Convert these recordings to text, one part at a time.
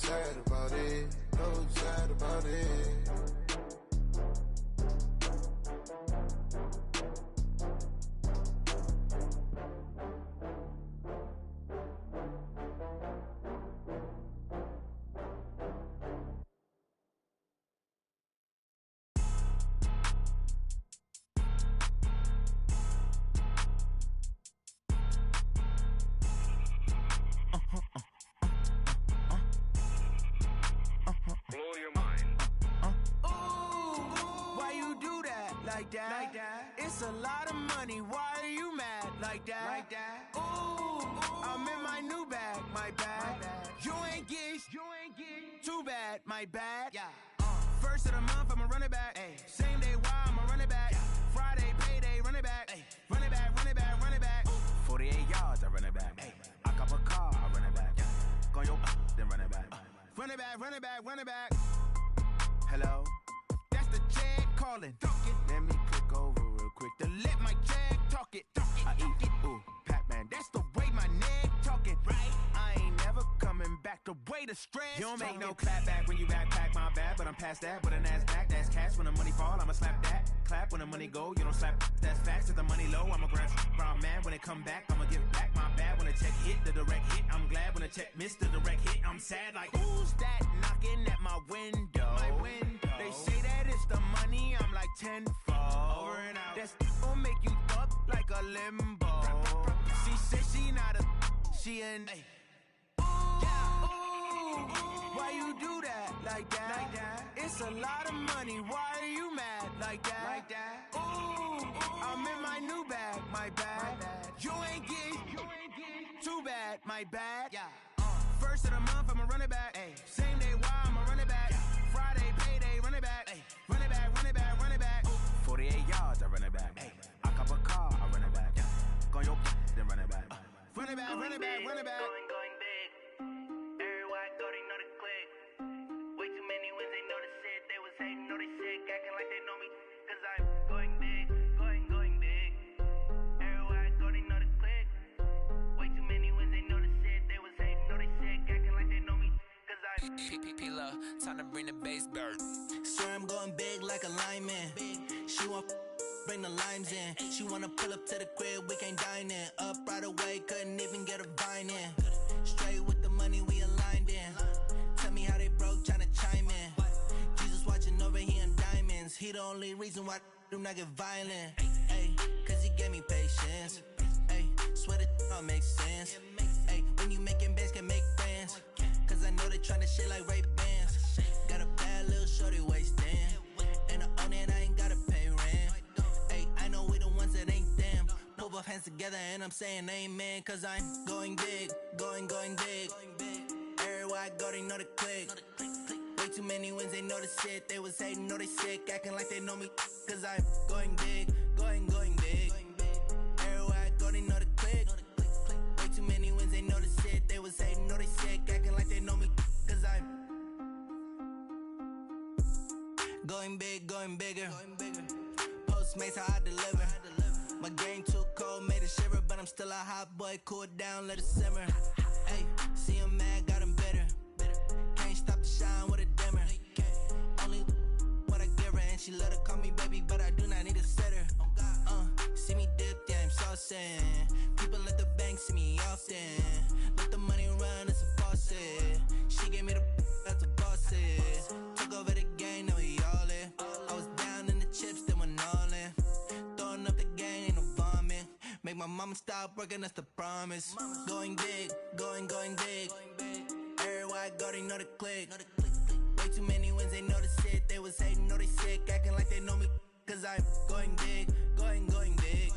sad about it, no sad about it. It's a lot of money, why are you mad like that? Ooh, I'm in my new bag, my bad. You ain't get too bad, my bad. First of the month, I'ma run it back. Same day, why I'ma run it back. Friday, payday, run it back. Run it back, run it back, run it back. 48 yards, I run it back. I cop a car, I run it back. Go your then run it back. Run it back, run it back, run it back. Hello? That's the check calling. Let me click over real quick to let my check talk it. I eat it, ooh, Pac-Man. That's the way my neck talking, right? I ain't never coming back the way the stress. You don't make no clap back when you backpack, my bad. But I'm past that with an ass back. That's cash when the money fall, I'ma slap that. Clap when the money go, you don't slap. That's facts. If the money low, I'ma grab brown man. When it come back, I'ma give back my bad. When the check hit, the direct hit. I'm glad when the check missed the direct hit. I'm sad like, who's that knocking at my window? My window. They say that it's the money, I'm like tenfold. Over and out. That's gon' make you up like a limbo. She said she not a, she an. Why you do that like that? It's a lot of money, why are you mad like that? Ooh, I'm in my new bag, my bad. You ain't get too bad, my bad. First of the month, I'ma run it back. Same day, why I'ma run it back. Friday, payday, run it back. Run it back, run it back, run it back. 48 yards, I run it back. I cop a car, I run it back. Go your then run it back. Run it back, run it back, run it back. Going big. Everywhere I go, they know the click. Way too many wins, they know the shit. They was hating, know they sick, acting like they know me. Cause I'm going big, going big. Everywhere I go, they know the click. Way too many wins, they know the shit. They was hating, know they sick, acting like they know me. Cause I'm P-P-P-Love, time to bring the bass bird. Swear I'm going big like a lineman. She want bring the limes in. She wanna pull up to the crib, we can't dine in. Up right away, couldn't even get a vine in. Straight with the money we aligned in. Tell me how they broke, tryna chime in. Jesus watching over here in diamonds. He the only reason why I do not get violent. Ay, cause he gave me patience. Ay, swear that all makes sense. Ay, when you making bands, can make friends. Cause I know they tryna shit like Ray-Bans. Got a bad little shorty wasting. And I own it, I ain't gotta pay rent. Ay, I know we the ones that ain't them. Put both hands together and I'm saying amen. Cause I'm going big, going big. Everywhere I go, they know the click. Way too many wins, they know the shit. They was hating, know they sick, acting like they know me. Cause I'm going big, going big. Everywhere I go, they know the click. Way too many wins, they know the shit. They was hating, know they sick, acting like they know me. Cause I'm going big, going bigger. Postmates, how I deliver. My game too cold, made it shiver. But I'm still a hot boy, cool it down, let it simmer. Hey, see him mad, got him bitter. Can't stop the shine with a dimmer. Only what I give her, and she let her call me baby, but I do not need a sitter. See me dip, yeah, I'm saucing. People at the bank see me often. Let the money run, it's a faucet. She gave me the that's a faucet. Took over the game, now we all in. I was down in the chips, then went all in. Throwing up the gang, ain't no vomit. Make my mama stop working, that's the promise. Going big, going big. Everywhere I go, they know the click. Way too many wins, they know the shit. They was hating, know they sick, acting like they know me. Cause I'm going big, going big.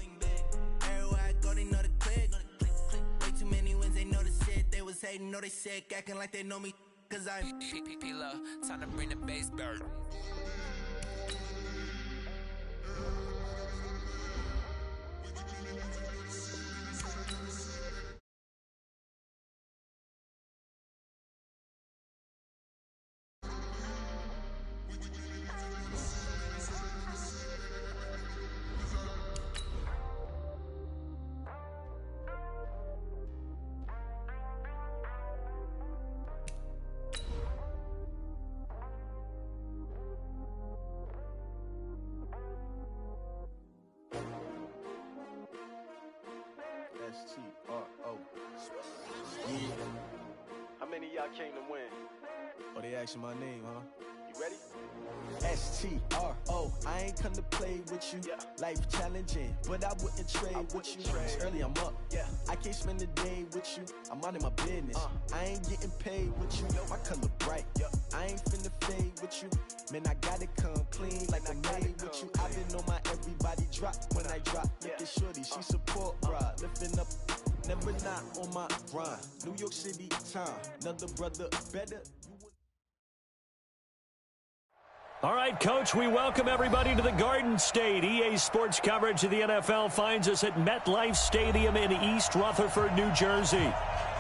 Everywhere I go, they know the click. Way too many wins, they know the shit. They was hating, know they sick, acting like they know me. Cause I'm P-P-P-Love, time to bring the bass bird. S-T-R-O. Yeah. How many of y'all came to win? Oh, they asking my name, huh? You ready? S-T-R-O. I ain't come to play with you. Yeah. Life challenging, but I wouldn't trade with you. It's early, I'm up. Yeah. I can't spend the day with you. I'm out of my business. I ain't getting paid with you. My color bright. I ain't finna fade with you. Man, I gotta come clean like I made with you. I been on my everybody drop when I drop. Look at shorty, she support bra. Lifting up, never not on my grind. New York City time, another brother better. All right, Coach, we welcome everybody to the Garden State. EA Sports coverage of the NFL finds us at MetLife Stadium in East Rutherford, New Jersey.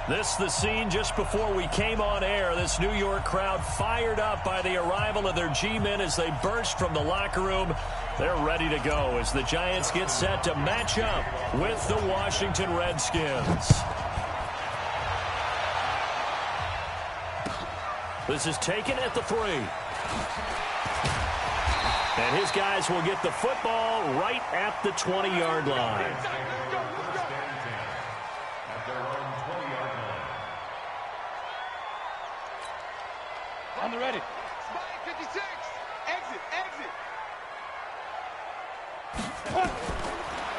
This the scene just before we came on air. This New York crowd fired up by the arrival of their G-men as they burst from the locker room. They're ready to go as the Giants get set to match up with the Washington Redskins. This is taken at the 3. And his guys will get the football right at the 20-yard line. On the ready. Spike 56. Exit.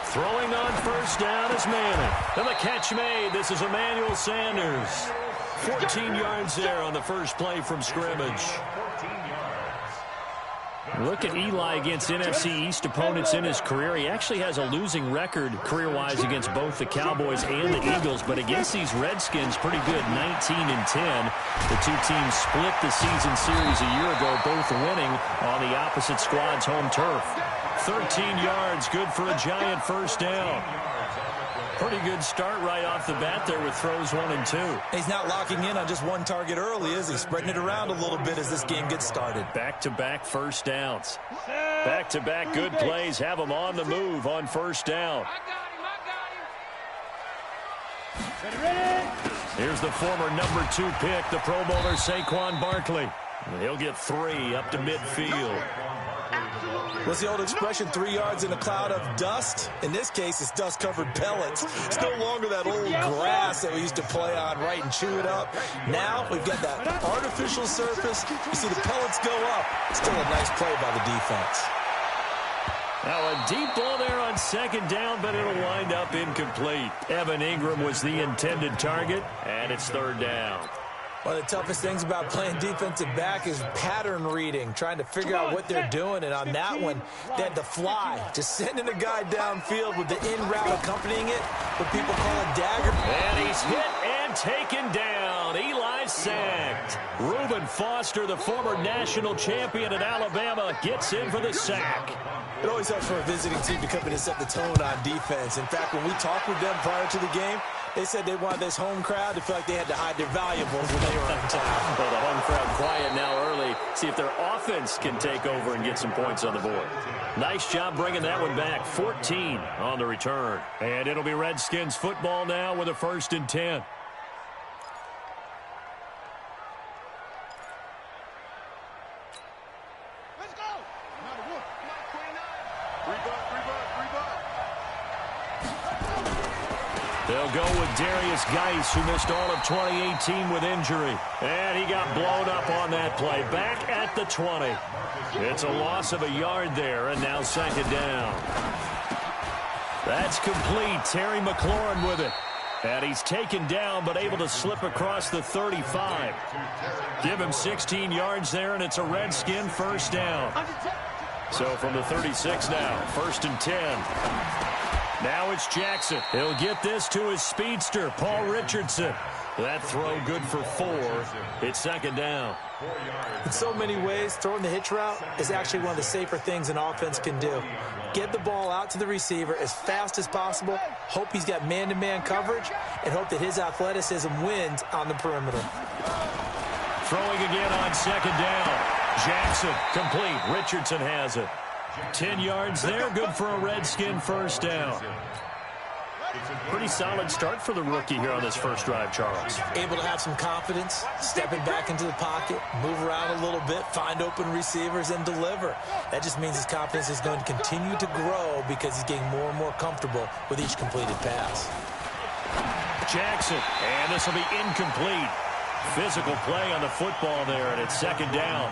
Throwing on first down is Manning. And the catch made. This is Emmanuel Sanders. 14 yards there on the first play from scrimmage. Look at Eli against NFC East opponents in his career. He actually has a losing record career-wise against both the Cowboys and the Eagles, but against these Redskins, pretty good, 19-10. The two teams split the season series a year ago, both winning on the opposite squad's home turf. 13 yards, good for a Giant first down. Pretty good start right off the bat there with throws 1 and 2. He's not locking in on just one target early, is he? Spreading it around a little bit as this game gets started. Back-to-back first downs. Back-to-back good plays have them on the move on first down. Here's the former number 2 pick, the Pro Bowler Saquon Barkley. He'll get 3 up to midfield. What's the old expression, 3 yards in a cloud of dust? In this case, it's dust-covered pellets. It's no longer that old grass that we used to play on, right, and chew it up. Now we've got that artificial surface. You see the pellets go up. Still a nice play by the defense. Now a deep ball there on second down, but it'll wind up incomplete. Evan Ingram was the intended target, and it's third down. One of the toughest things about playing defensive back is pattern reading, trying to figure out what they're doing. And on that one, they had to fly, just sending a guy downfield with the in route accompanying it, what people call a dagger. And he's hit and taken down. Eli sacked. Reuben Foster, the former national champion at Alabama, gets in for the sack. It always helps for a visiting team to come in and set the tone on defense. In fact, when we talked with them prior to the game, they said they wanted this home crowd to feel like they had to hide their valuables when they were in town. Well, the home crowd quiet now early. See if their offense can take over and get some points on the board. Nice job bringing that one back. 14 on the return. And it'll be Redskins football now with a 1st and 10. Let's go. Another one. 29. They'll go with Darius Geis, who missed all of 2018 with injury. And he got blown up on that play. Back at the 20. It's a loss of a yard there, and now second down. That's complete. Terry McLaurin with it. And he's taken down, but able to slip across the 35. Give him 16 yards there, and it's a Redskin first down. So from the 36 now, 1st and 10. Now it's Jackson. He'll get this to his speedster, Paul Richardson. That throw good for 4. It's second down. In so many ways, throwing the hitch route is actually one of the safer things an offense can do. Get the ball out to the receiver as fast as possible, hope he's got man-to-man coverage, and hope that his athleticism wins on the perimeter. Throwing again on second down. Jackson complete. Richardson has it. 10 yards there, good for a Redskin first down. Pretty solid start for the rookie here on this first drive, Charles. Able to have some confidence, stepping back into the pocket, move around a little bit, find open receivers, and deliver. That just means his confidence is going to continue to grow because he's getting more and more comfortable with each completed pass. Jackson, and this will be incomplete. Physical play on the football there, and it's second down.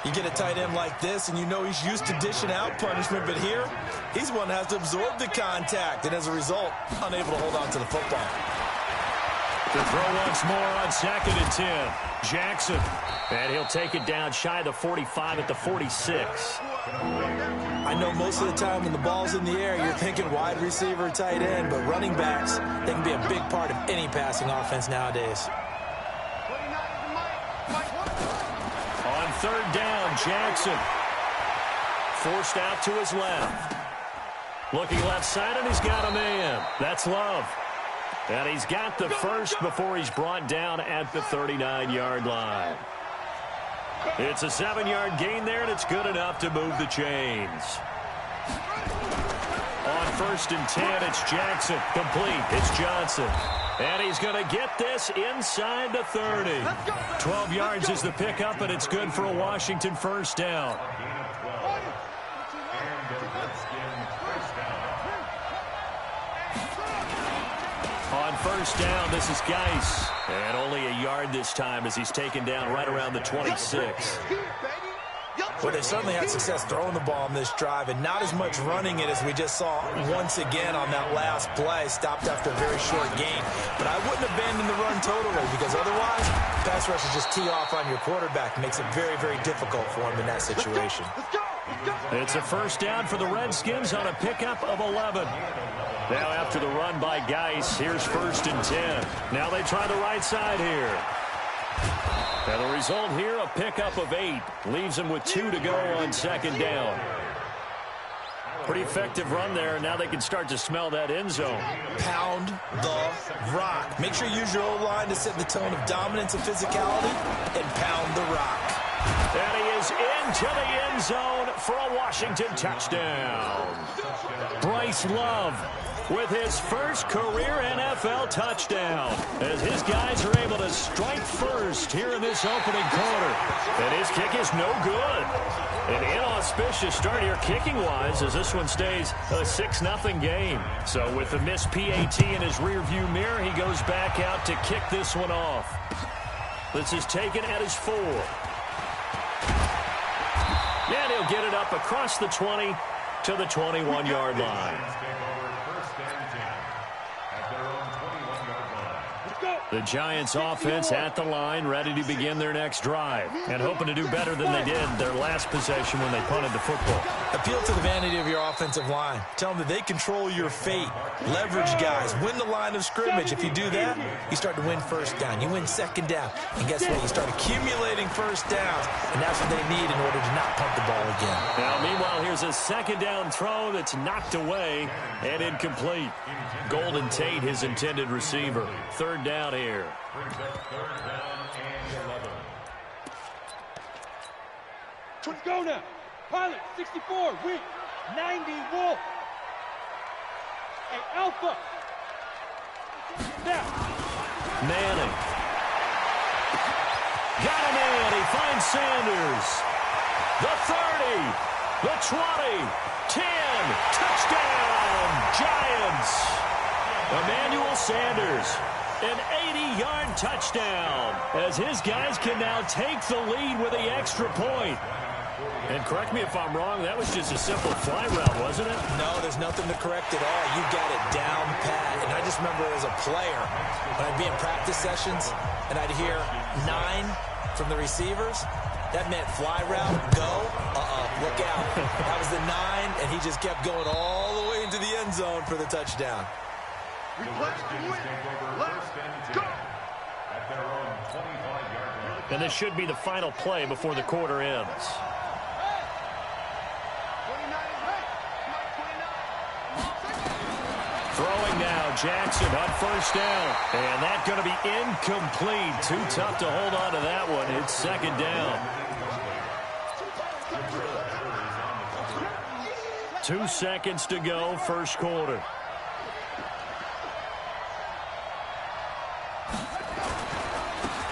You get a tight end like this, and you know he's used to dishing out punishment, but here, he's one that has to absorb the contact, and as a result, unable to hold on to the football. To throw once more on 2nd and 10. Jackson, and he'll take it down shy of the 45 at the 46. I know most of the time when the ball's in the air, you're thinking wide receiver, tight end, but running backs, they can be a big part of any passing offense nowadays. On 3rd down, Jackson. Forced out to his left. Looking left side, and he's got a man. That's Love. And he's got the first before he's brought down at the 39-yard line. It's a 7-yard gain there, and it's good enough to move the chains. On 1st and 10, it's Jackson. Complete. It's Johnson. And he's going to get this inside the 30. 12 yards is the pickup, and it's good for a Washington first down. On 1st down, this is Geis. And only a yard this time as he's taken down right around the 26. Well, they certainly had success throwing the ball on this drive, and not as much running it as we just saw once again on that last play. Stopped after a very short gain. But I wouldn't abandon the run totally, because otherwise, pass rush is just tee off on your quarterback. Makes it very, very difficult for him in that situation. It's a first down for the Redskins on a pickup of 11. Now after the run by Geis, here's 1st and 10. Now they try the right side here. And the result here, a pickup of 8. Leaves them with 2 to go on 2nd down. Pretty effective run there, and now they can start to smell that end zone. Pound the rock. Make sure you use your O-line to set the tone of dominance and physicality, and pound the rock. And he is into the end zone for a Washington touchdown. Bryce Love with his first career NFL touchdown, as his guys are able to strike first here in this opening quarter. And his kick is no good. An inauspicious start here kicking-wise, as this one stays a 6-0 game. So with the missed PAT in his rearview mirror, he goes back out to kick this one off. This is taken at his 4. And he'll get it up across the 20 to the 21-yard line. The Giants offense at the line, ready to begin their next drive, and hoping to do better than they did their last possession when they punted the football. Appeal to the vanity of your offensive line. Tell them that they control your fate. Leverage guys. Win the line of scrimmage. If you do that, you start to win first down. You win second down. And guess what? You start accumulating first downs, and that's what they need in order to not punt the ball again. Now, meanwhile, here's a second down throw that's knocked away and incomplete. Golden Tate, his intended receiver. 3rd down here. Let's go now. Pilot, 64, weak, 90, Wolf. Hey, Alpha. Now. Manning. Got him in. He finds Sanders. The 30. The 20. 10. Touchdown. Giants. Emmanuel Sanders. An 80-yard touchdown, as his guys can now take the lead with the extra point. And correct me if I'm wrong, that was just a simple fly route, wasn't it? No, there's nothing to correct at all. You got it down pat. And I just remember as a player, when I'd be in practice sessions and I'd hear 9 from the receivers, that meant fly route, go, look out. That was the 9, and he just kept going all the way into the end zone for the touchdown. And this should be the final play before the quarter ends. Throwing now, Jackson on 1st down. And that's going to be incomplete. Too tough to hold on to that one. It's 2nd down. 2 seconds to go, first quarter.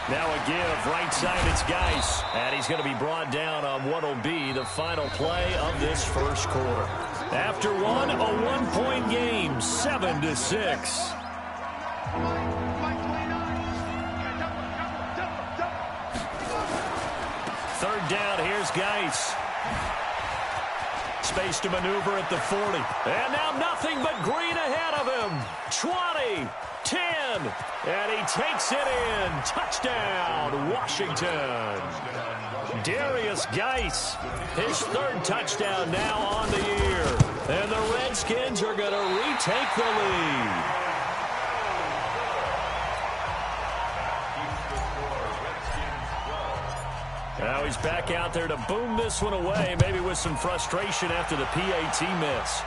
Now a give, right side, it's Geis. And he's going to be brought down on what will be the final play of this first quarter. After one, a 1-point game, 7-6. Third down, here's Geis. Space to maneuver at the 40. And now nothing but green ahead of him. 20, 10, and he takes it in. Touchdown, Washington. Darius Geis, his third touchdown now on the year. And the Redskins are going to retake the lead. Now he's back out there to boom this one away, maybe with some frustration after the PAT miss.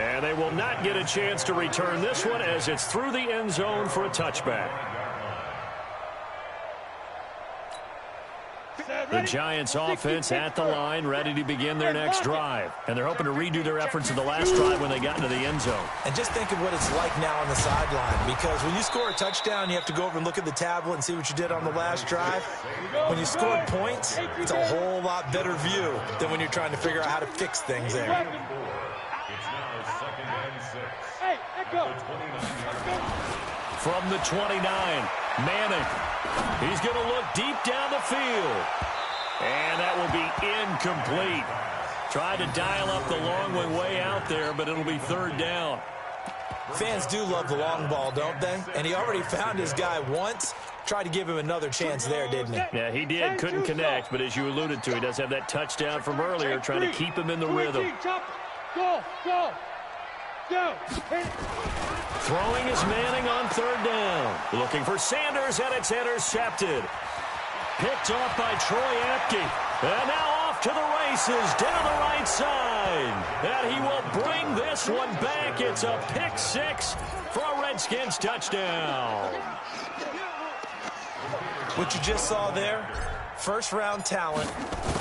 And they will not get a chance to return this one as it's through the end zone for a touchback. The Giants offense at the line, ready to begin their next drive. And they're hoping to redo their efforts of the last drive when they got into the end zone. And just think of what it's like now on the sideline, because when you score a touchdown, you have to go over and look at the tablet and see what you did on the last drive. When you scored points, it's a whole lot better view than when you're trying to figure out how to fix things there. From the 29, Manning. He's going to look deep down the field. And that will be incomplete. Tried to dial up the long one way out there, but it'll be third down. Fans do love the long ball, don't they? And he already found his guy once. Tried to give him another chance there, didn't he? Yeah, he did. Couldn't connect, but as you alluded to, he does have that touchdown from earlier, trying to keep him in the rhythm. Go. Throwing is Manning on third down. Looking for Sanders, and it's intercepted. Picked off by Troy Apke. And now off to the races down the right side. And he will bring this one back. It's a pick six for a Redskins touchdown. What you just saw there, first-round talent,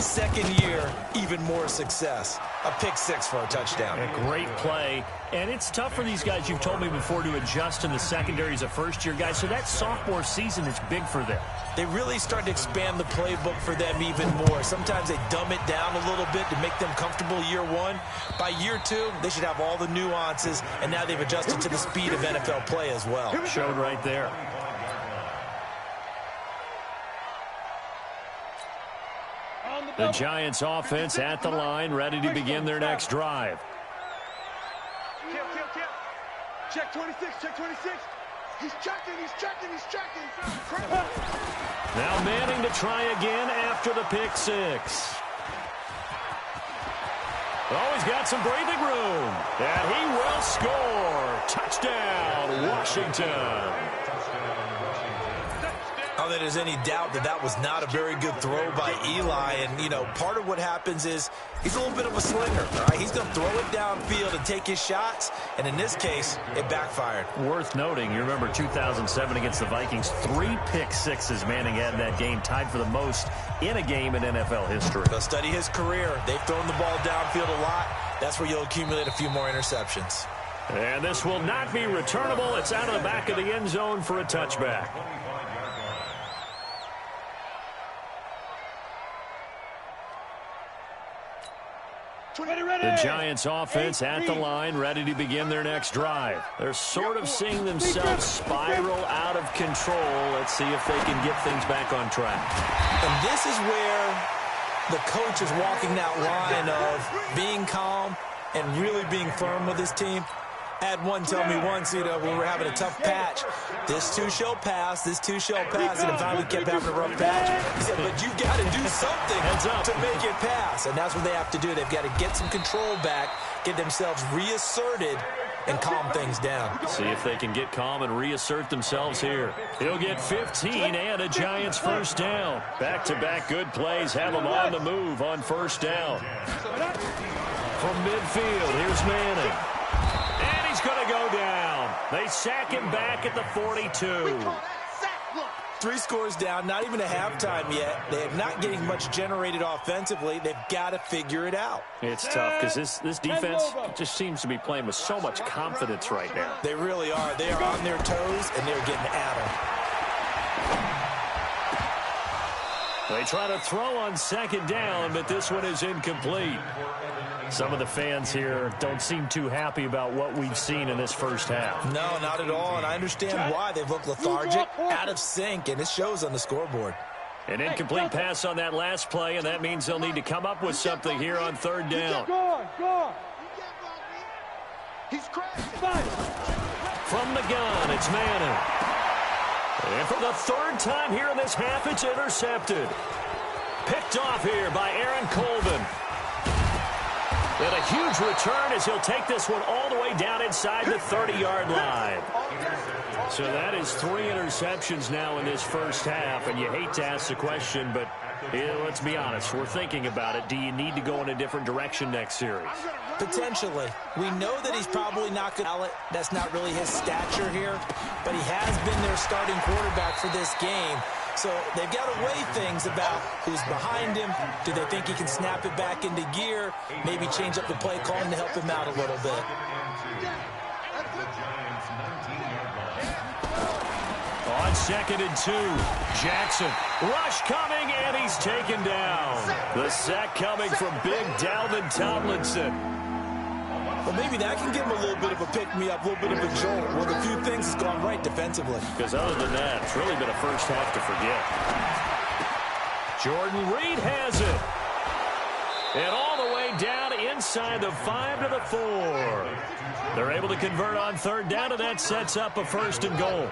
second year, even more success. A pick six for a touchdown. A great play. And it's tough for these guys, you've told me before, to adjust in the secondary as a first-year guy. So that sophomore season is big for them. They really start to expand the playbook for them even more. Sometimes they dumb it down a little bit to make them comfortable year one. By year two, they should have all the nuances, and now they've adjusted to the speed of NFL play as well. Showed right there. The Giants offense at the line, ready to begin their next drive. Check 26, check 26. He's checking. Now Manning to try again after the pick six. Oh, he's got some breathing room. And he will score. Touchdown, Washington. Not that there's any doubt that that was not a very good throw by Eli. And, you know, part of what happens is he's a little bit of a slinger. All right? He's going to throw it downfield and take his shots. And in this case, it backfired. Worth noting, you remember 2007 against the Vikings, 3 pick sixes Manning had in that game, tied for the most in a game in NFL history. Go study his career. They've thrown the ball downfield a lot. That's where you'll accumulate a few more interceptions. And this will not be returnable. It's out of the back of the end zone for a touchback. The Giants offense at the line, ready to begin their next drive. They're sort of seeing themselves spiral out of control. Let's see if they can get things back on track. And this is where the coach is walking that line of being calm and really being firm with his team. I had one tell me once, you know, when we were having a tough patch, this too shall pass, this too shall pass, and finally kept having a rough patch. He said, but you've got to do something to make it pass, and that's what they have to do. They've got to get some control back, get themselves reasserted, and calm things down. See if they can get calm and reassert themselves here. He'll get 15 and a Giants first down. Back-to-back good plays have them on the move on first down. From midfield, here's Manning. And he's going to go down. They sack him back at the 42. 3 scores down, not even a halftime yet. They are not getting much generated offensively. They've got to figure it out. It's tough because this defense just seems to be playing with so much confidence right now. They really are. They are on their toes, and they're getting at them. They try to throw on second down, but this one is incomplete. Some of the fans here don't seem too happy about what we've seen in this first half. No, not at all, and I understand why. They've looked lethargic, out of sync, and it shows on the scoreboard. An incomplete pass on that last play, and that means they'll need to come up with something here on third down. From the gun, it's Manning. And for the third time here in this half, it's intercepted. Picked off here by Aaron Colvin. And a huge return as he'll take this one all the way down inside the 30-yard line. So that is 3 interceptions now in this first half, and you hate to ask the question, but let's be honest, we're thinking about it. Do you need to go in a different direction next series? Potentially. We know that he's probably not good. That's not really his stature here, but he has been their starting quarterback for this game. So they've got to weigh things about who's behind him. Do they think he can snap it back into gear? Maybe change up the play calling to help him out a little bit. On 2nd and 2, Jackson. Rush coming, and he's taken down. The sack coming from big Dalvin Tomlinson. Well, maybe that can give him a little bit of a pick-me-up, a little bit of a jolt. Well, a few things has gone right defensively. Because other than that, it's really been a first half to forget. Jordan Reed has it. And all the way down inside the 5 to the 4. They're able to convert on third down, and that sets up a 1st and goal.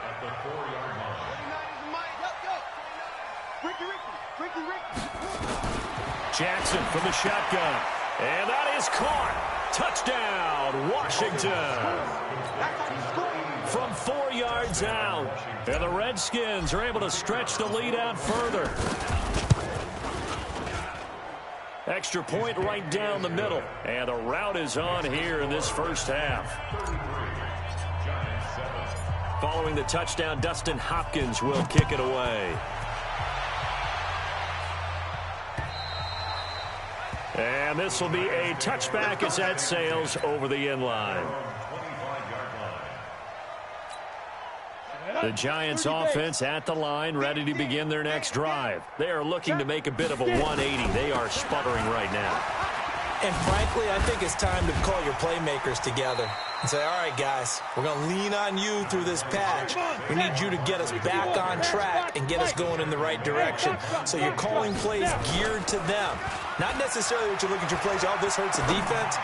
Jackson from the shotgun. And that is caught. Touchdown, Washington. From 4 yards out. And the Redskins are able to stretch the lead out further. Extra point right down the middle. And the route is on here in this first half. Following the touchdown, Dustin Hopkins will kick it away. And this will be a touchback as that sails over the end line. The Giants offense at the line, ready to begin their next drive. They are looking to make a bit of a 180. They are sputtering right now. And frankly, I think it's time to call your playmakers together and say, all right, guys, we're going to lean on you through this patch. We need you to get us back on track and get us going in the right direction. So you're calling plays geared to them. Not necessarily what you look at your plays, oh, this hurts the defense.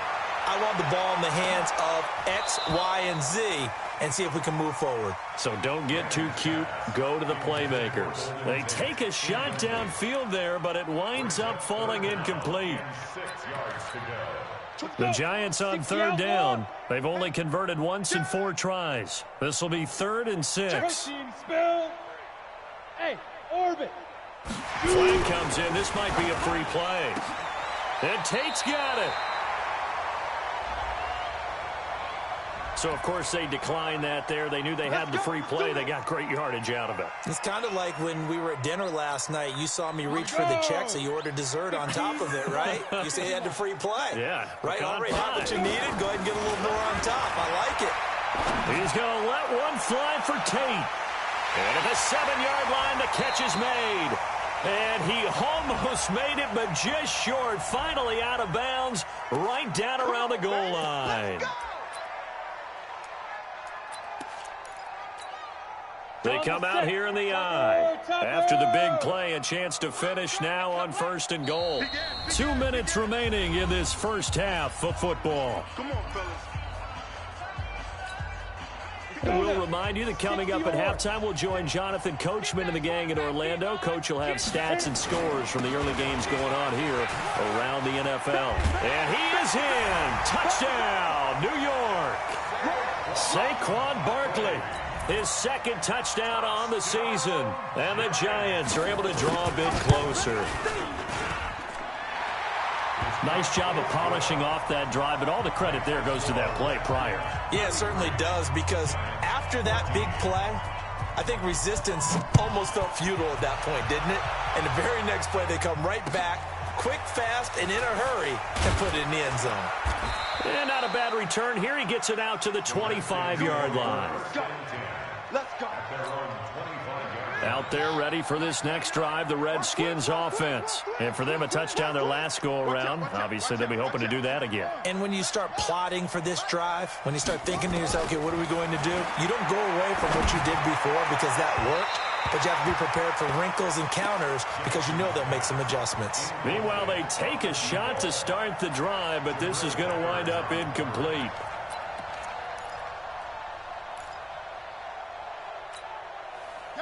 I want the ball in the hands of X, Y, and Z and see if we can move forward. So don't get too cute. Go to the playmakers. They take a shot downfield there, but it winds up falling incomplete. The Giants on third down. They've only converted once in 4 tries. This will be 3rd and 6. Hey, orbit. Flag comes in. This might be a free play. And Tate's got it. So, of course, they declined that there. They knew they had the free play. They got great yardage out of it. It's kind of like when we were at dinner last night. You saw me reach for the check, so you ordered dessert on top of it, right? You say you had the free play. Yeah. Right, already had what you needed. Go ahead and get a little more on top. I like it. He's going to let one fly for Tate. And at the 7-yard line, the catch is made. And he almost made it, but just short. Finally out of bounds, right down around the goal line. They come out here in the eye. After the big play, a chance to finish now on 1st and goal. 2 minutes remaining in this first half of football. Come on, fellas. And we'll remind you that coming up at halftime, we'll join Jonathan Coachman and the gang in Orlando. Coach will have stats and scores from the early games going on here around the NFL. And he is in. Touchdown, New York. Saquon Barkley. His 2nd touchdown on the season. And the Giants are able to draw a bit closer. Nice job of polishing off that drive, but all the credit there goes to that play prior. Yeah, it certainly does, because after that big play, I think resistance almost felt futile at that point, didn't it? And the very next play, they come right back, quick, fast, and in a hurry, and put it in the end zone. And not a bad return here. He gets it out to the 25-yard line. Let's go. Out there ready for this next drive, the Redskins offense. And for them, a touchdown their last go-around. Obviously, they'll be hoping to do that again. And when you start plotting for this drive, when you start thinking to yourself, okay, what are we going to do? You don't go away from what you did before because that worked, but you have to be prepared for wrinkles and counters because you know they'll make some adjustments. Meanwhile, they take a shot to start the drive, but this is going to wind up incomplete.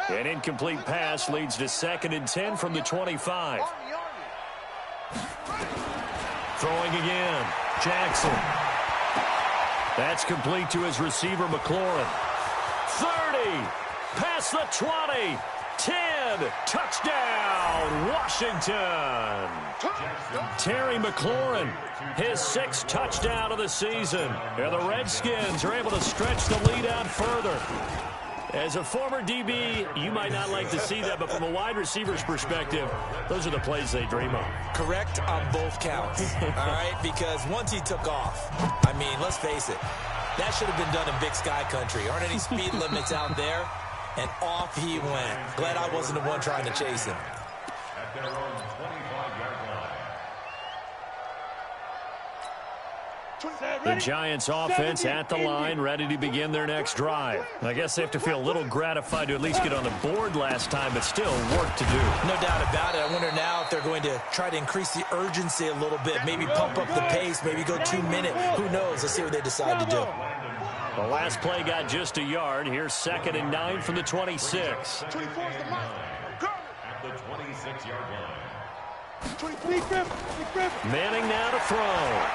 An incomplete pass leads to 2nd and 10 from the 25. Throwing again. Jackson. That's complete to his receiver, McLaurin. 30. Past the 20. 10. Touchdown, Washington. Terry McLaurin, his 6th touchdown of the season. And the Redskins are able to stretch the lead out further. As a former DB, you might not like to see that, but from a wide receiver's perspective, those are the plays they dream of. Correct on both counts, all right? Because once he took off, I mean, let's face it, that should have been done in Big Sky Country. Aren't any speed limits out there? And off he went. Glad I wasn't the one trying to chase him. At their own 25-yard line. The Giants offense at the line, ready to begin their next drive. I guess they have to feel a little gratified to at least get on the board last time, but still work to do. No doubt about it. I wonder now if they're going to try to increase the urgency a little bit, maybe pump up the pace, maybe go 2-minute. Who knows? Let's see what they decide to do. The last play got just a yard. Here's 2nd and 9 from the 26. At the 26-yard line. Manning now to throw.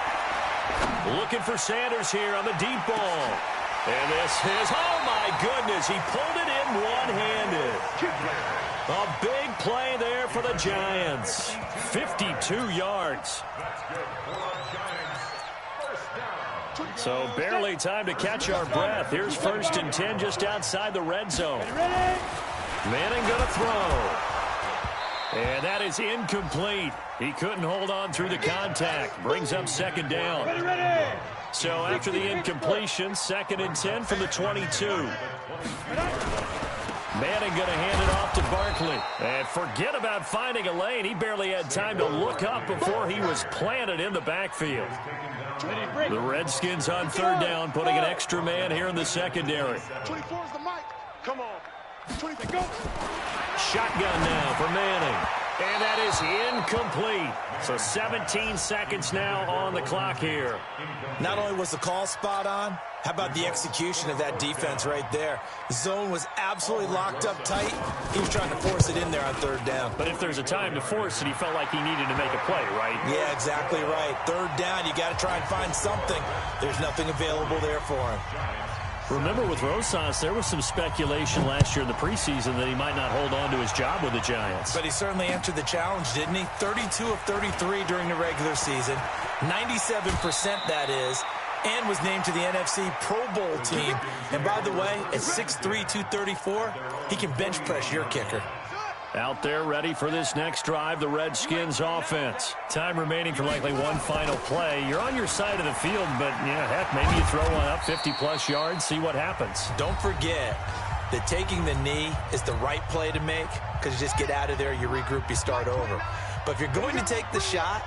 Looking for Sanders here on the deep ball. And this is, oh my goodness, he pulled it in one-handed. A big play there for the Giants. 52 yards. So barely time to catch our breath. Here's 1st and 10 just outside the red zone. Manning gonna throw. And that is incomplete. He couldn't hold on through the contact. Brings up 2nd down. So after the incompletion, 2nd and 10 from the 22. Manning going to hand it off to Barkley. And forget about finding a lane. He barely had time to look up before he was planted in the backfield. The Redskins on 3rd down, putting an extra man here in the secondary. 24 is the mic. Come on. 20, go. Shotgun now for Manning. And that is incomplete. So 17 seconds now on the clock here. Not only was the call spot on, how about the execution of that defense right there? The zone was absolutely locked up tight. He was trying to force it in there on 3rd down. But if there's a time to force it, he felt like he needed to make a play, right? Yeah, exactly right. 3rd down, you got to try and find something. There's nothing available there for him. Remember, with Rosas, there was some speculation last year in the preseason that he might not hold on to his job with the Giants. But he certainly answered the challenge, didn't he? 32 of 33 during the regular season. 97% that is. And was named to the NFC Pro Bowl team. And by the way, at 6'3", 234, he can bench press your kicker. Out there ready for this next drive, the Redskins offense. Time remaining for likely one final play. You're on your side of the field, but, yeah, heck, maybe you throw one up 50-plus yards, see what happens. Don't forget that taking the knee is the right play to make because you just get out of there, you regroup, you start over. But if you're going to take the shot,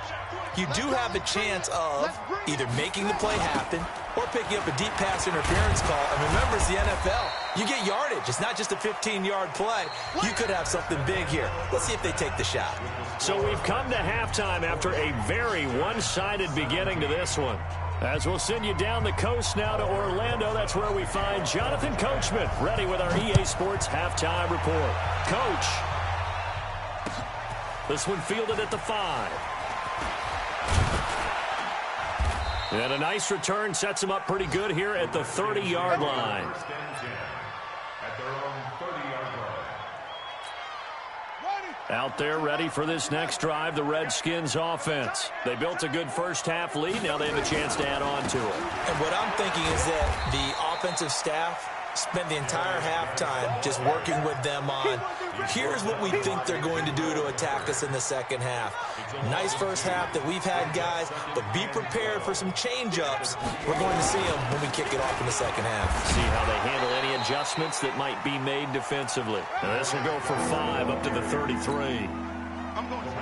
you do have a chance of either making the play happen or picking up a deep pass interference call. And remember, it's the NFL. You get yardage. It's not just a 15-yard play. You could have something big here. Let's see if they take the shot. So we've come to halftime after a very one-sided beginning to this one. As we'll send you down the coast now to Orlando, that's where we find Jonathan Coachman, ready with our EA Sports halftime report. Coach. This one fielded at the 5. And a nice return sets him up pretty good here at the 30-yard line. Out there ready for this next drive, the Redskins offense. They built a good first-half lead. Now they have a chance to add on to it. And what I'm thinking is that the offensive staff spent the entire halftime just working with them on, here's what we think they're going to do to attack us in the second half. Nice first half that we've had, guys, but be prepared for some change-ups. We're going to see them when we kick it off in the second half. See how they handle any adjustments that might be made defensively. And this will go for 5 up to the 33. I'm going to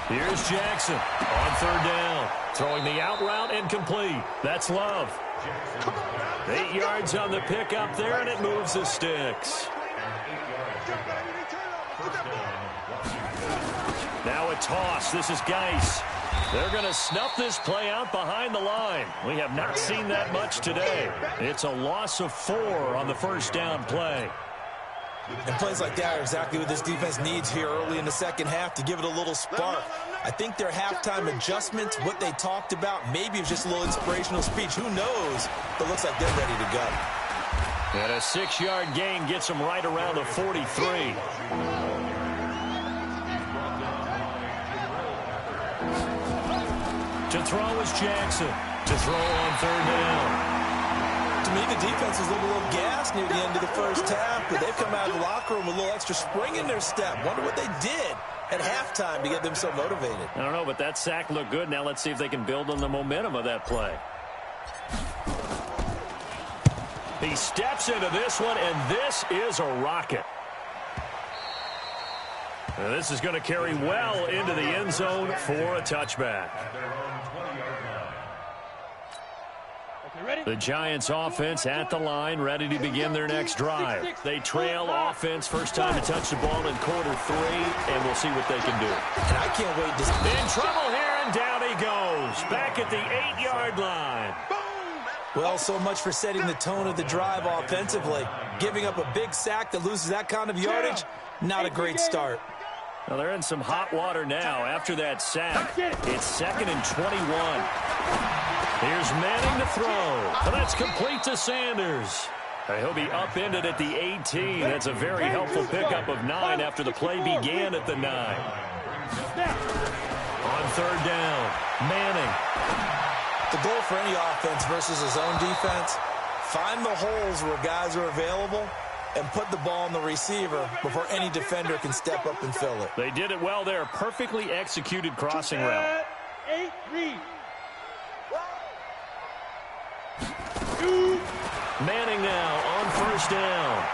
Here's Jackson on third down. Throwing the out route incomplete. That's Love. 8 yards on the pickup there, and it moves the sticks. Now a toss. This is Geis. They're going to snuff this play out behind the line. We have not seen that much today. It's a loss of 4 on the first down play. And plays like that are exactly what this defense needs here early in the second half to give it a little spark. I think their halftime adjustments, what they talked about, maybe it was just a little inspirational speech. Who knows? But it looks like they're ready to go. And a 6-yard gain gets them right around the 43. To throw is Jackson. To throw on third down. To me, the defense was a little gassed near the end of the first half, but they've come out of the locker room with a little extra spring in their step. Wonder what they did at halftime to get them so motivated. I don't know, but that sack looked good. Now let's see if they can build on the momentum of that play. He steps into this one, and this is a rocket. Now this is going to carry well into the end zone for a touchback. The Giants offense at the line, ready to begin their next drive. They trail offense, first time to touch the ball in quarter 3, and we'll see what they can do. And I can't wait to see. In trouble here, and down he goes. Back at the 8-yard line. Well, so much for setting the tone of the drive offensively. Giving up a big sack that loses that kind of yardage, not a great start. Well, they're in some hot water now after that sack. It's 2nd and 21. Here's Manning to throw. And that's complete to Sanders. He'll be upended at the 18. That's a very helpful pickup of 9 after the play began at the 9. On third down, Manning. The goal for any offense versus his own defense, find the holes where guys are available and put the ball on the receiver before any defender can step up and fill it. They did it well there. Perfectly executed crossing route. 8-3. Manning now on first down.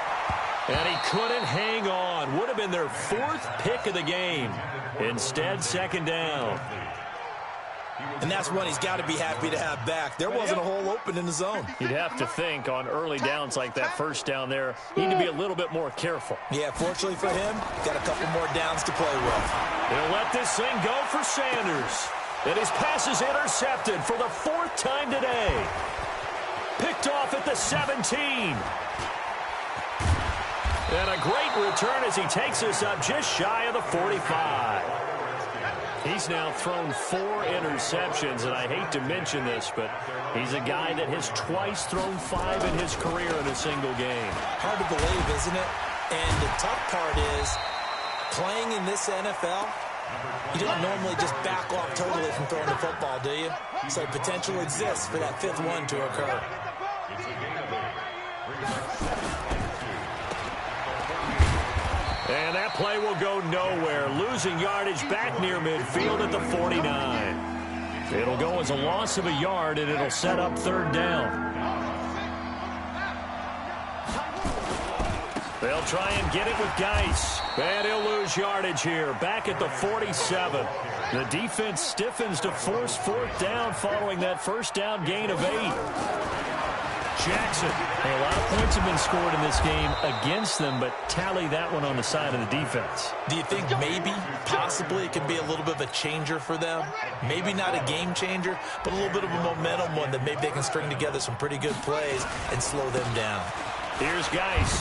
And he couldn't hang on. Would have been their 4th pick of the game. Instead, 2nd down. And that's one he's got to be happy to have back. There wasn't a hole open in the zone. You'd have to think on early downs like that first down there, you need to be a little bit more careful. Yeah, fortunately for him, got a couple more downs to play with. He'll let this thing go for Sanders. And his pass is intercepted for the 4th time today. Picked off at the 17. And a great return as he takes us up just shy of the 45. He's now thrown 4 interceptions, and I hate to mention this, but he's a guy that has twice thrown 5 in his career in a single game. Hard to believe, isn't it? And the tough part is, playing in this NFL, you don't normally just back off totally from throwing the football, do you? So potential exists for that 5th one to occur. And that play will go nowhere. Losing yardage back near midfield at the 49. It'll go as a loss of a yard, and it'll set up third down. They'll try and get it with Geis. And he'll lose yardage here. Back at the 47. The defense stiffens to force 4th down following that first down gain of 8. Jackson. Hey, a lot of points have been scored in this game against them, but tally that one on the side of the defense. Do you think maybe, possibly, it can be a little bit of a changer for them? Maybe not a game changer, but a little bit of a momentum one that maybe they can string together some pretty good plays and slow them down. Here's Geis.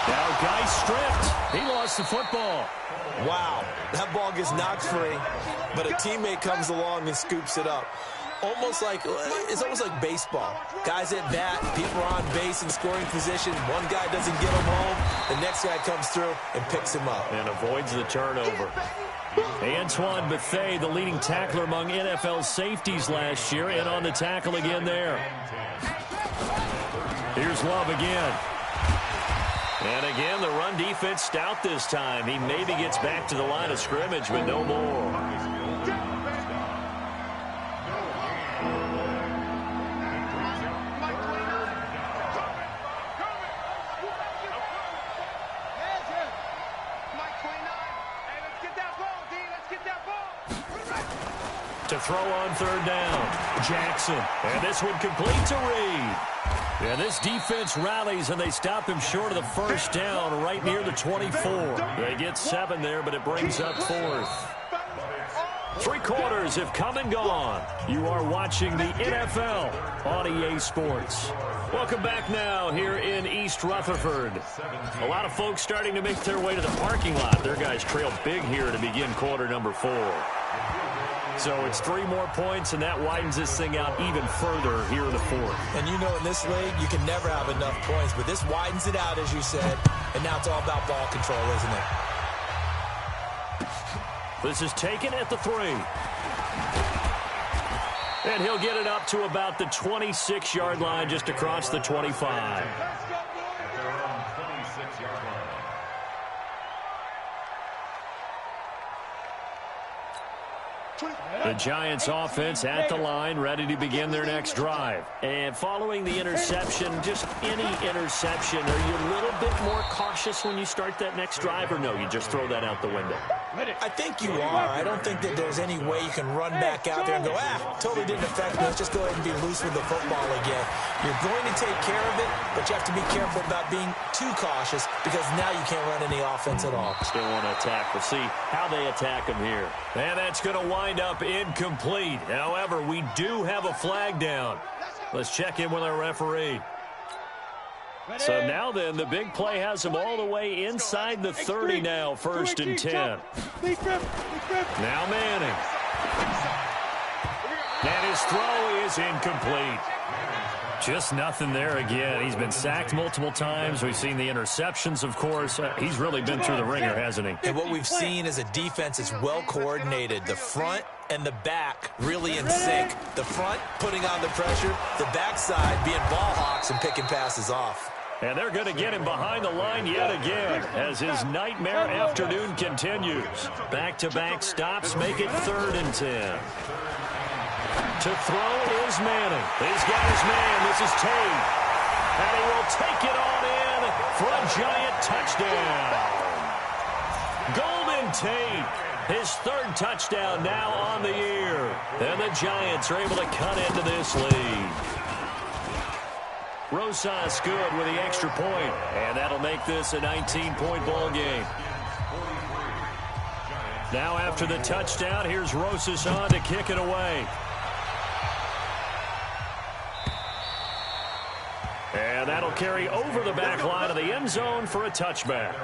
Now Geis stripped. He lost the football. Wow, that ball gets knocked free, but a teammate comes along and scoops it up. Almost like, it's almost like baseball. Guys at bat, people are on base in scoring position. One guy doesn't get him home. The next guy comes through and picks him up. And avoids the turnover. Antoine Bethea, the leading tackler among NFL safeties last year, in on the tackle again there. Here's Love again. And again, the run defense stout this time. He maybe gets back to the line of scrimmage, but no more. To throw on third down, Jackson. And this one complete to Reed. And this defense rallies, and they stop him short of the first down right near the 24. They get 7 there, but it brings up 4th. 3 quarters have come and gone. You are watching the NFL on EA Sports. Welcome back now here in East Rutherford. A lot of folks starting to make their way to the parking lot. Their guys trail big here to begin quarter number 4. So it's 3 more points, and that widens this thing out even further here in the 4th. And you know in this league, you can never have enough points, but this widens it out, as you said, and now it's all about ball control, isn't it? This is taken at the 3. And he'll get it up to about the 26-yard line, just across the 25. The Giants offense at the line, ready to begin their next drive. And following the interception, just any interception, are you a little bit more cautious when you start that next drive, or no, you just throw that out the window? I think you are. I don't think that there's any way you can run back out there and go, totally didn't affect me. Let's just go ahead and be loose with the football again. You're going to take care of it, but you have to be careful about being too cautious because now you can't run any offense at all. Still want to attack. We'll see how they attack him here. And that's going to wind up incomplete. However, we do have a flag down. Let's check in with our referee. So now then, the big play has him all the way inside the 30 now, 1st and 10. Now Manning. And his throw is incomplete. Just nothing there again. He's been sacked multiple times. We've seen the interceptions, of course. He's really been through the ringer, hasn't he? And what we've seen is a defense that's well coordinated. The front and the back really in sync. The front putting on the pressure, the backside being ball hawks and picking passes off. And they're going to get him behind the line yet again as his nightmare afternoon continues. Back-to-back stops make it 3rd and 10. To throw is Manning. He's got his man. This is Tate. And he will take it on in for a giant touchdown. Golden Tate, his 3rd touchdown now on the year. And the Giants are able to cut into this lead. Rosas good with the extra point, and that'll make this a 19-point ball game. Now after the touchdown, here's Rosas on to kick it away. And that'll carry over the back line of the end zone for a touchback.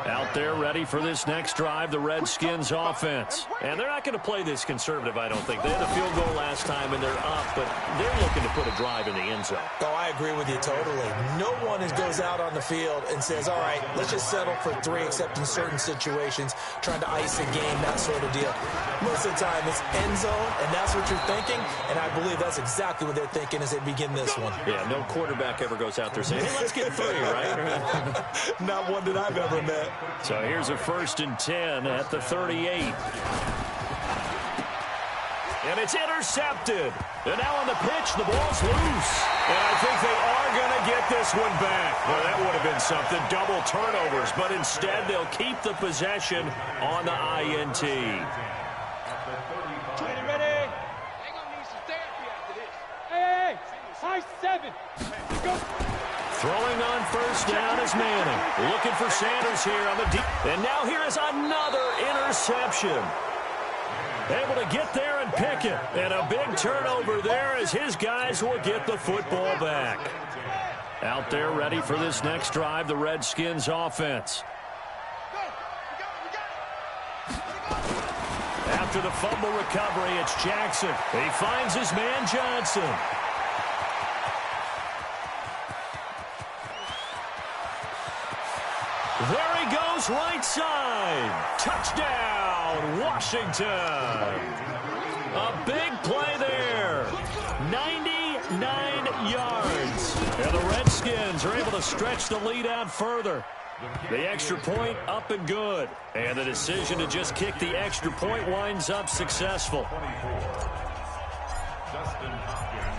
Out there ready for this next drive, the Redskins offense. And they're not going to play this conservative, I don't think. They had a field goal last time, and they're up, but they're looking to put a drive in the end zone. Oh, I agree with you totally. No one goes out on the field and says, all right, let's just settle for 3, except in certain situations, trying to ice a game, that sort of deal. Most of the time, it's end zone, and that's what you're thinking, and I believe that's exactly what they're thinking as they begin this one. Yeah, no quarterback ever goes out there saying, hey, let's get 3, right? Not one that I've ever met. So here's a 1st and 10 at the 38. And it's intercepted. And now on the pitch, the ball's loose. And I think they are going to get this one back. Well, that would have been something, double turnovers. But instead, they'll keep the possession on the INT. Ready? They're going to need some therapy after this. Hey, high 7. Go. Throwing on 1st down is Manning. Looking for Sanders here on the deep. And now here is another interception. Able to get there and pick it. And a big turnover there as his guys will get the football back. Out there ready for this next drive, the Redskins offense. At after the fumble recovery, it's Jackson. He finds his man Johnson. There he goes, right side. Touchdown, Washington. A big play there. 99 yards. And the Redskins are able to stretch the lead out further. The extra point up and good. And the decision to just kick the extra point winds up successful.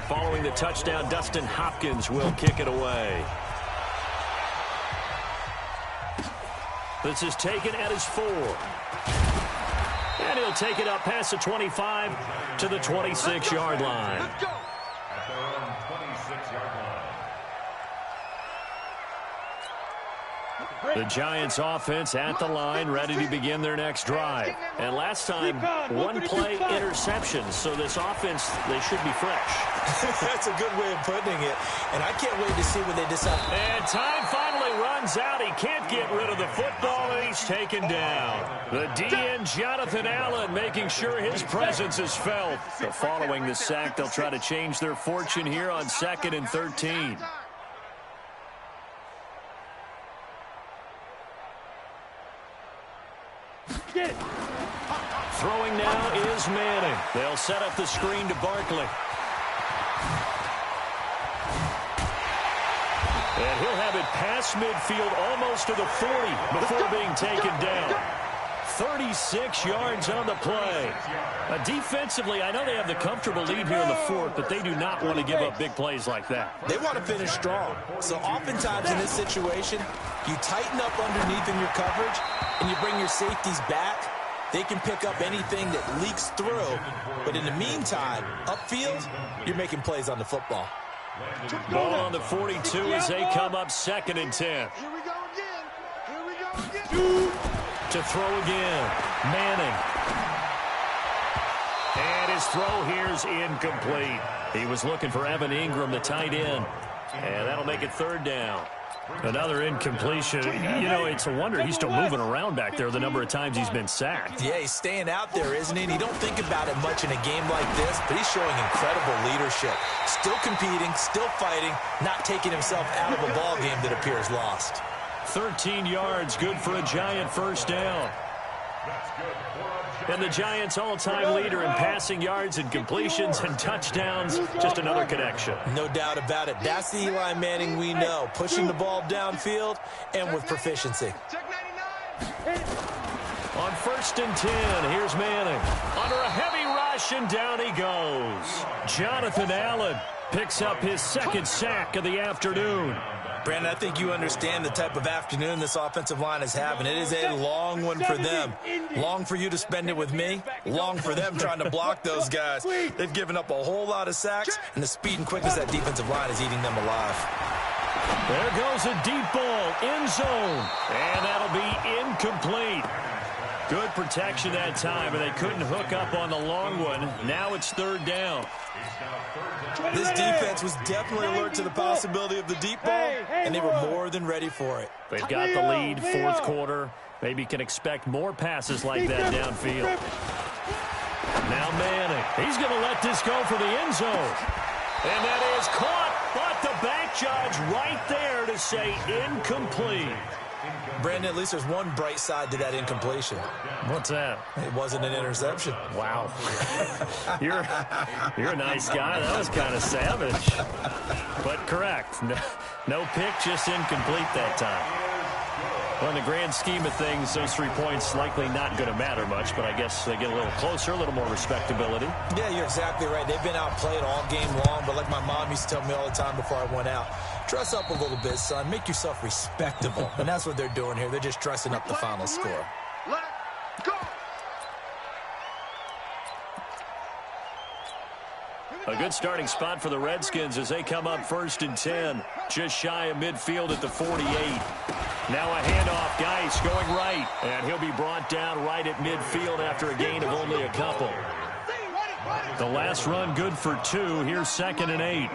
Following the touchdown, Dustin Hopkins will kick it away. This is taken at his 4. And he'll take it up past the 25 to the 26-yard line. Let's go. At their own 26-yard line. The Giants offense at the line, ready to begin their next drive. And last time, one play interception, so this offense, they should be fresh. That's a good way of putting it. And I can't wait to see what they decide. And time finally runs out. He can't get rid of the football, and he's taken down. The DN, Jonathan Allen, making sure his presence is felt. So following the sack, they'll try to change their fortune here on 2nd and 13. Throwing now is Manning. They'll set up the screen to Barkley. And he'll have it past midfield almost to the 40 before being taken down. 36 yards on the play. Defensively, I know they have the comfortable lead here in the 4th, but they do not want to give up big plays like that. They want to finish strong. So oftentimes in this situation, you tighten up underneath in your coverage, and you bring your safeties back. They can pick up anything that leaks through. But in the meantime, upfield, you're making plays on the football. Ball on the 42 as they come up 2nd and 10. Here we go again. Here we go again. To throw again. Manning. And his throw here's incomplete. He was looking for Evan Ingram, the tight end. And that'll make it 3rd down. Another incompletion. You know, it's a wonder he's still moving around back there the number of times he's been sacked. Yeah, he's staying out there, isn't he? And you don't think about it much in a game like this, but he's showing incredible leadership. Still competing, still fighting, not taking himself out of a ball game that appears lost. 13 yards, good for a Giant first down. And the Giants' all-time leader in passing yards and completions and touchdowns, just another connection. No doubt about it. That's the Eli Manning we know, pushing the ball downfield and with proficiency. On 1st and 10, here's Manning. Under a heavy rush, and down he goes. Jonathan Allen picks up his 2nd sack of the afternoon. Brandon, I think you understand the type of afternoon this offensive line is having. It is a long one for them. Long for you to spend it with me. Long for them trying to block those guys. They've given up a whole lot of sacks, and the speed and quickness of that defensive line is eating them alive. There goes a deep ball, end zone, and that'll be incomplete. Good protection that time, and they couldn't hook up on the long one. Now it's 3rd down. This defense was definitely alert to the possibility of the deep ball, and they were more than ready for it. They've got the lead, 4th quarter. Maybe can expect more passes like that downfield. Now Manning. He's going to let this go for the end zone. And that is caught, but the back judge right there to say incomplete. Brandon, at least there's one bright side to that incompletion. What's that? It wasn't an interception. Wow. You're a nice guy. That was kind of savage. But correct. No pick, just incomplete that time. Well, in the grand scheme of things, those 3 points likely not going to matter much, but I guess they get a little closer, a little more respectability. Yeah, you're exactly right. They've been outplayed all game long, but like my mom used to tell me all the time before I went out, dress up a little bit, son. Make yourself respectable. And that's what they're doing here. They're just dressing up the final score. Let's go. A good starting spot for the Redskins as they come up 1st and 10, just shy of midfield at the 48. Now a handoff, Geis going right, and he'll be brought down right at midfield after a gain of only a couple. The last run good for 2. Here's 2nd and 8.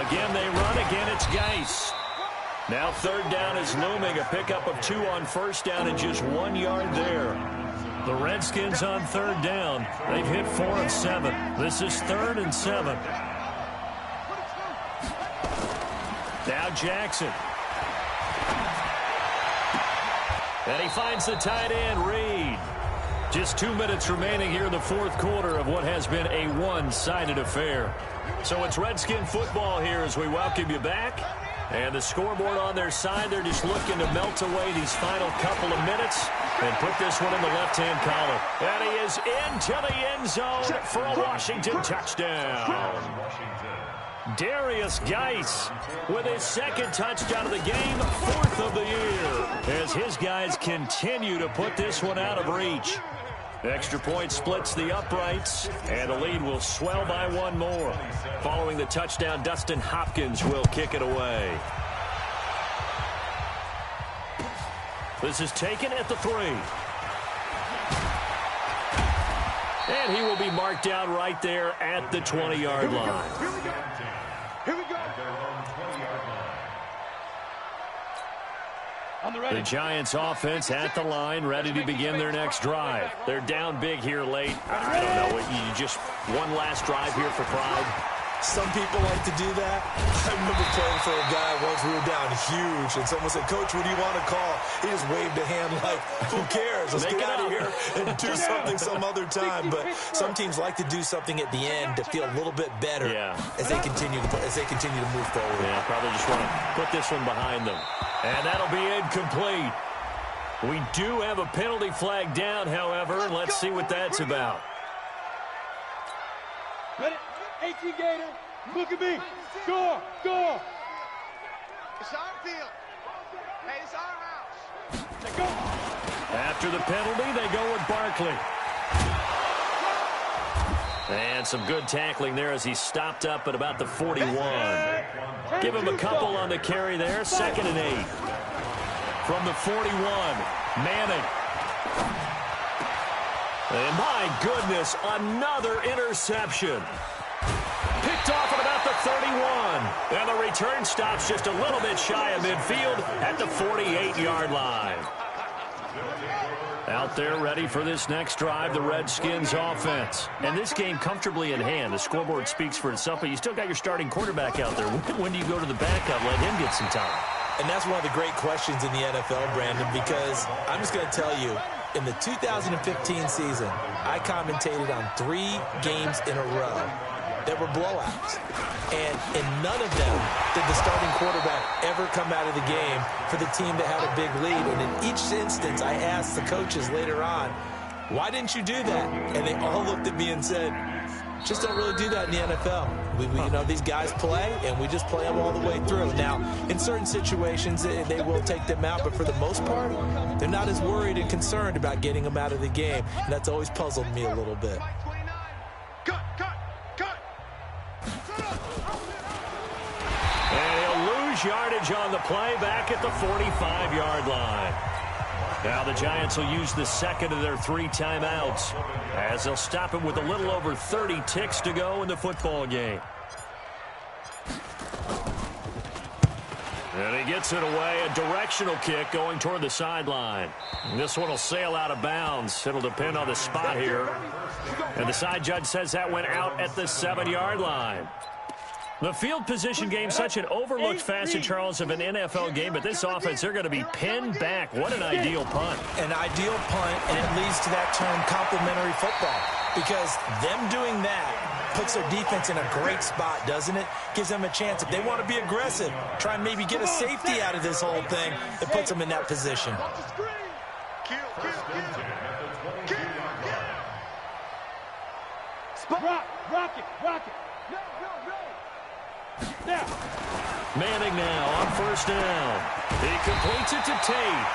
Again they run, again it's Geis. Now third down is looming. A pickup of 2 on first down and just 1 yard there. The Redskins on third down. They've hit 4 of 7. This is 3rd and 7. Now Jackson. And he finds the tight end, Reed. Just 2 minutes remaining here in the fourth quarter of what has been a one-sided affair. So it's Redskin football here as we welcome you back. And the scoreboard on their side, they're just looking to melt away these final couple of minutes and put this one in the left-hand column. And he is into the end zone for a Washington touchdown. Darius Geis with his 2nd touchdown of the game, 4th of the year, as his guys continue to put this one out of reach. Extra point splits the uprights, and the lead will swell by 1 more. Following the touchdown, Dustin Hopkins will kick it away. This is taken at the 3. And he will be marked down right there at the 20-yard line. Here we go. The Giants offense at the line, ready to begin their next drive. They're down big here late. I don't know. You just one last drive here for pride. Some people like to do that. I remember playing for a guy once. We were down huge, and someone said, "Coach, what do you want to call?" He just waved a hand like, "Who cares? Let's get out of here and do something some other time." But some teams like to do something at the end to feel a little bit better as they continue to move forward. Yeah, probably just want to put this one behind them. And that'll be incomplete. We do have a penalty flag down, however, and let's see what that's about. Ready? 18 Gator, look at me. Score, score. It's our field. Hey, it's our house. Let's go. After the penalty, they go with Barkley. And some good tackling there as he stopped up at about the 41. Give him a couple on the carry there. 2nd and 8. From the 41, Manning. And my goodness, another interception. Picked off at about the 31. And the return stops just a little bit shy of midfield at the 48-yard line. Out there ready for this next drive, the Redskins offense. And this game comfortably in hand. The scoreboard speaks for itself, but you still got your starting quarterback out there. When do you go to the backup, let him get some time? And that's one of the great questions in the NFL, Brandon, because I'm just going to tell you, in the 2015 season, I commentated on 3 games in a row that were blowouts. And in none of them did the starting quarterback ever come out of the game for the team that had a big lead. And in each instance, I asked the coaches later on, why didn't you do that? And they all looked at me and said, just don't really do that in the NFL. You know, these guys play, and we just play them all the way through. Now, in certain situations, they will take them out, but for the most part, they're not as worried and concerned about getting them out of the game. And that's always puzzled me a little bit. And he'll lose yardage on the play back at the 45-yard line. Now the Giants will use the 2nd of their 3 timeouts as they'll stop him with a little over 30 ticks to go in the football game. And he gets it away, a directional kick going toward the sideline. This one will sail out of bounds. It'll depend on the spot here. And the side judge says that went out at the 7-yard line. The field position game, such an overlooked facet, Charles, of an NFL game, but this offense, they're going to be pinned back. What an ideal punt. An ideal punt, and it leads to that term complementary football, because them doing that puts their defense in a great spot, doesn't it? Gives them a chance. If they want to be aggressive, try and maybe get a safety out of this whole thing, it puts them in that position. Rock it. Now. Manning now on first down. He completes it to Tate.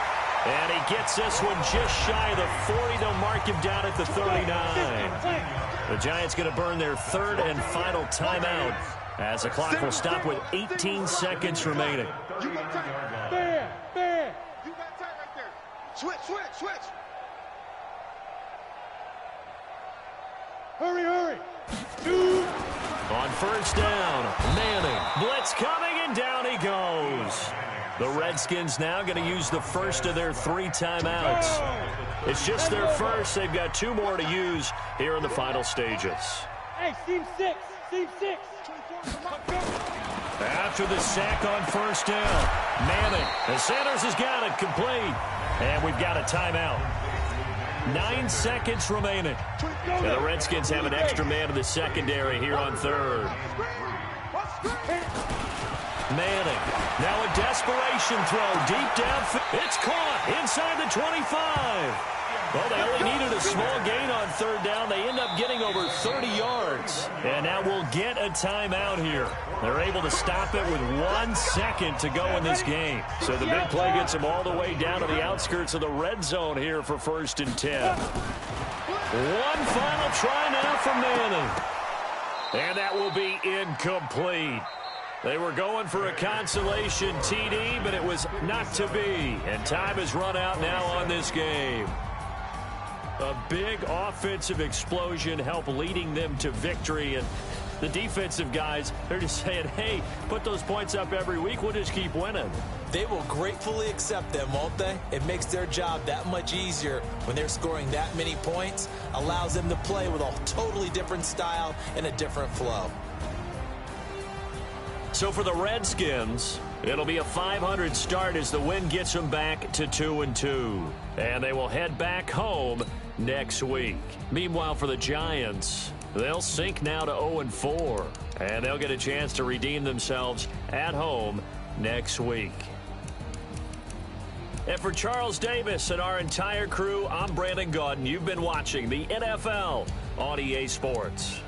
And he gets this one just shy of the 40. They'll mark him down at the 39. The Giants going to burn their 3rd and final timeout as the clock will stop with 18 seconds remaining. Fair. You got time right there. Switch. Hurry. On first down, Manning. Blitz coming, and down he goes. The Redskins now going to use the first of their 3 timeouts. It's just their first. They've got 2 more to use here in the final stages. Hey, seam 6. Seam 6. After the sack on first down, Manning. And Sanders has got it complete. And we've got a timeout. 9 seconds remaining. And the Redskins have an extra man in the secondary here on third. Manning. Now a desperation throw deep downfield. It's caught inside the 25. Well, they only needed a small gain on third down. They end up getting over 30 yards. And now we'll get a timeout here. They're able to stop it with 1 second to go in this game. So the big play gets them all the way down to the outskirts of the red zone here for 1st and 10. One final try now for Manning. And that will be incomplete. They were going for a consolation TD, but it was not to be. And time has run out now on this game. A big offensive explosion helped leading them to victory. And the defensive guys, they're just saying, hey, put those points up every week. We'll just keep winning. They will gratefully accept them, won't they? It makes their job that much easier when they're scoring that many points. Allows them to play with a totally different style and a different flow. So for the Redskins, it'll be a 500 start as the win gets them back to 2-2. And they will head back home next week. Meanwhile, for the Giants, they'll sink now to 0-4. And they'll get a chance to redeem themselves at home next week. And for Charles Davis and our entire crew, I'm Brandon Gaudin. You've been watching the NFL on EA Sports.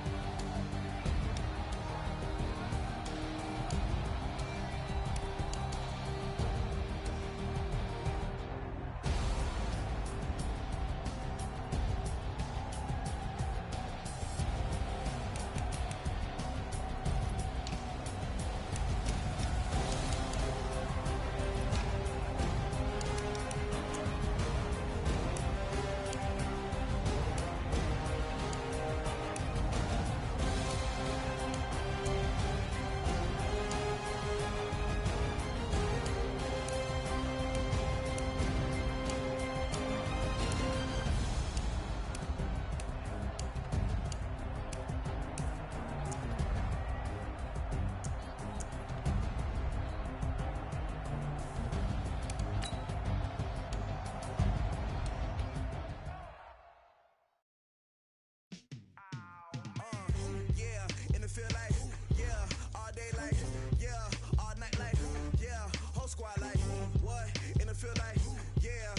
Squad like, what? In the field like, yeah.